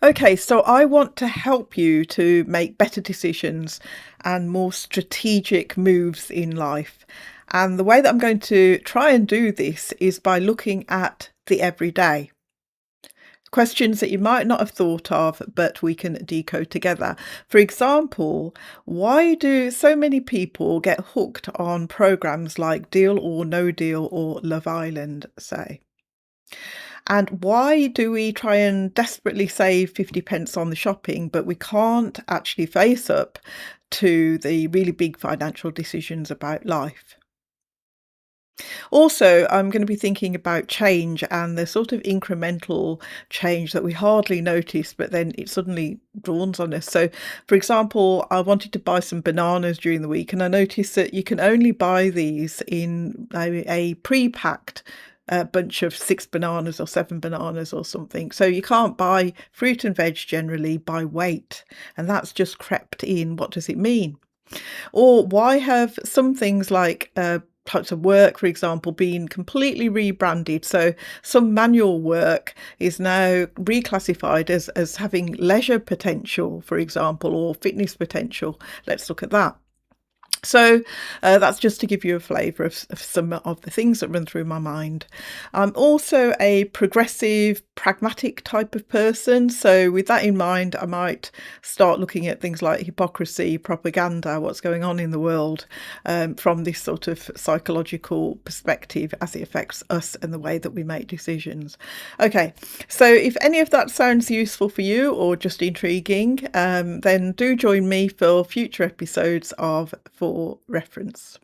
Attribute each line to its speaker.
Speaker 1: Okay, so I want to help you to make better decisions and more strategic moves in life. And the way that I'm going to try and do this is by looking at the everyday. Questions that you might not have thought of, but we can decode together. For example, why do so many people get hooked on programs like Deal or No Deal or Love Island, say? And why do we try and desperately save 50 pence on the shopping, but we can't actually face up to the really big financial decisions about life? Also, I'm going to be thinking about change and the sort of incremental change that we hardly notice, but then it suddenly dawns on us. So, for example, I wanted to buy some bananas during the week, and I noticed that you can only buy these in a pre-packed bunch of 6 bananas or 7 bananas or something. So you can't buy fruit and veg generally by weight, and that's just crept in. What does it mean? Or why have some things like types of work, for example, been completely rebranded? So some manual work is now reclassified as having leisure potential, for example, or fitness potential. Let's look at that. So that's just to give you a flavour of some of the things that run through my mind. I'm also a progressive, pragmatic type of person. So with that in mind, I might start looking at things like hypocrisy, propaganda, what's going on in the world from this sort of psychological perspective as it affects us and the way that we make decisions. Okay, so if any of that sounds useful for you or just intriguing, then do join me for future episodes of For Reference.